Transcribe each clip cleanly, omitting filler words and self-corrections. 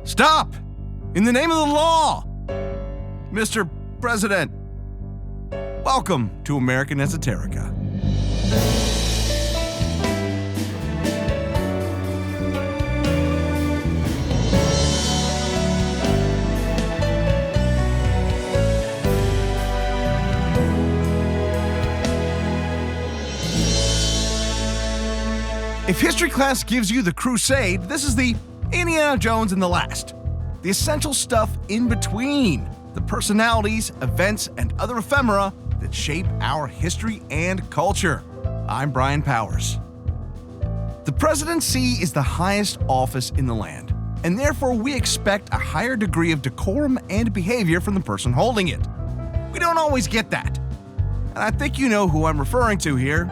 Stop! In the name of the law! Mr. President, welcome to American Esoterica. If history class gives you the crusade, this is the Indiana Jones and the Last. The essential stuff in between, the personalities, events, and other ephemera that shape our history and culture. I'm Brian Powers. The presidency is the highest office in the land, and therefore we expect a higher degree of decorum and behavior from the person holding it. We don't always get that. And I think you know who I'm referring to here.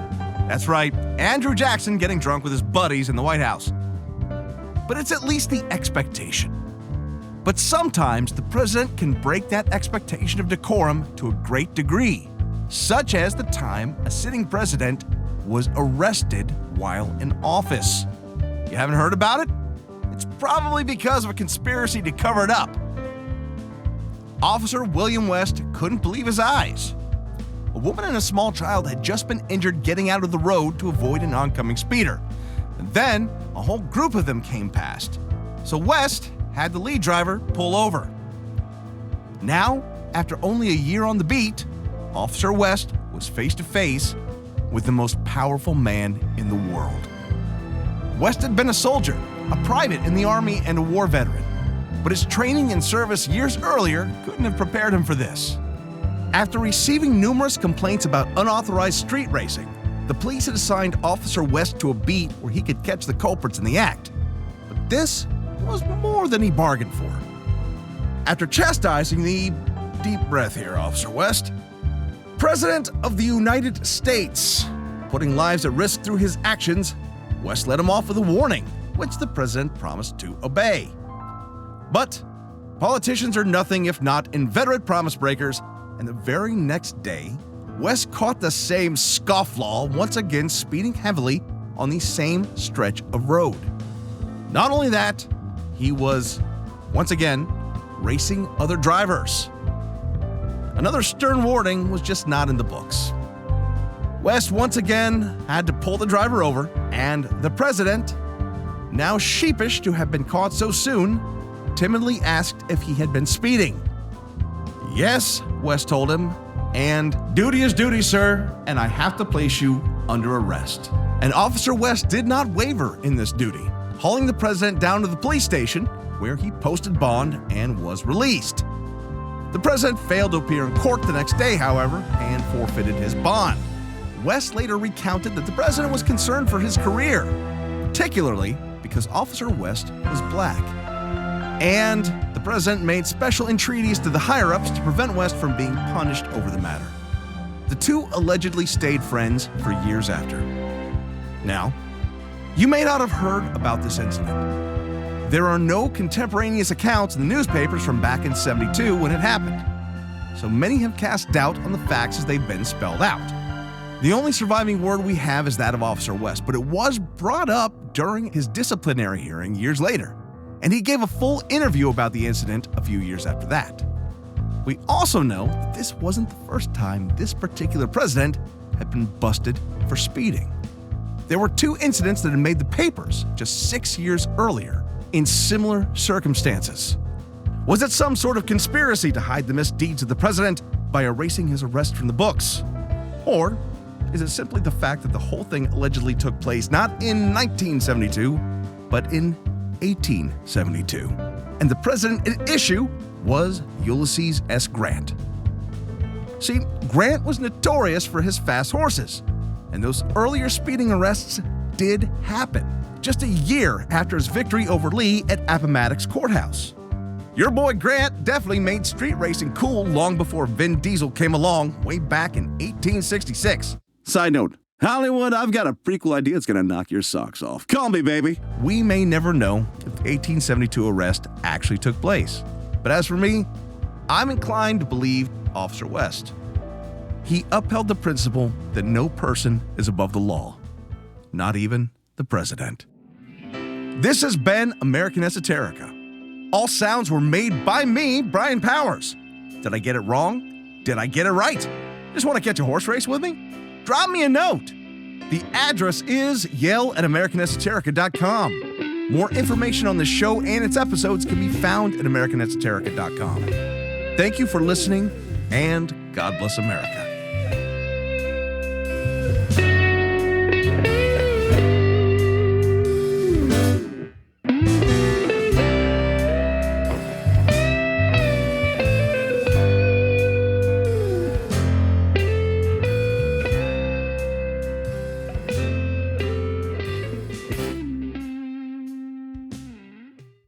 That's right, Andrew Jackson getting drunk with his buddies in the White House. But it's at least the expectation. But sometimes the president can break that expectation of decorum to a great degree, such as the time a sitting president was arrested while in office. You haven't heard about it? It's probably because of a conspiracy to cover it up. Officer William West couldn't believe his eyes. A woman and a small child had just been injured getting out of the road to avoid an oncoming speeder. And then, a whole group of them came past. So West had the lead driver pull over. Now, after only a year on the beat, Officer West was face to face with the most powerful man in the world. West had been a soldier, a private in the Army, and a war veteran. But his training and service years earlier couldn't have prepared him for this. After receiving numerous complaints about unauthorized street racing, the police had assigned Officer West to a beat where he could catch the culprits in the act. But this was more than he bargained for. After chastising the deep breath here, Officer West, President of the United States, putting lives at risk through his actions, West let him off with a warning, which the president promised to obey. But politicians are nothing if not inveterate promise breakers, and the very next day, West caught the same scofflaw once again speeding heavily on the same stretch of road. Not only that, he was, once again, racing other drivers. Another stern warning was just not in the books. West once again had to pull the driver over, and the president, now sheepish to have been caught so soon, timidly asked if he had been speeding. Yes, West told him, and duty is duty, sir, and I have to place you under arrest. And Officer West did not waver in this duty, hauling the president down to the police station, where he posted bond and was released. The president failed to appear in court the next day, however, and forfeited his bond. West later recounted that the president was concerned for his career, particularly because Officer West was black. And the president made special entreaties to the higher-ups to prevent West from being punished over the matter. The two allegedly stayed friends for years after. Now, you may not have heard about this incident. There are no contemporaneous accounts in the newspapers from back in '72 when it happened, so many have cast doubt on the facts as they've been spelled out. The only surviving word we have is that of Officer West, but it was brought up during his disciplinary hearing years later, and he gave a full interview about the incident a few years after that. We also know that this wasn't the first time this particular president had been busted for speeding. There were two incidents that had made the papers just 6 years earlier in similar circumstances. Was it some sort of conspiracy to hide the misdeeds of the president by erasing his arrest from the books? Or is it simply the fact that the whole thing allegedly took place not in 1972, but in 1872, and the president at issue was Ulysses S. Grant? See, Grant was notorious for his fast horses, and those earlier speeding arrests did happen just a year after his victory over Lee at Appomattox Courthouse. Your boy Grant definitely made street racing cool long before Vin Diesel came along way back in 1866. Side note, Hollywood, I've got a prequel idea that's gonna knock your socks off. Call me, baby. We may never know if the 1872 arrest actually took place. But as for me, I'm inclined to believe Officer West. He upheld the principle that no person is above the law, not even the president. This has been American Esoterica. All sounds were made by me, Brian Powers. Did I get it wrong? Did I get it right? Just want to catch a horse race with me? Drop me a note. The address is yell@AmericanEsoterica.com. More information on the show and its episodes can be found at AmericanEsoterica.com. Thank you for listening, and God bless America.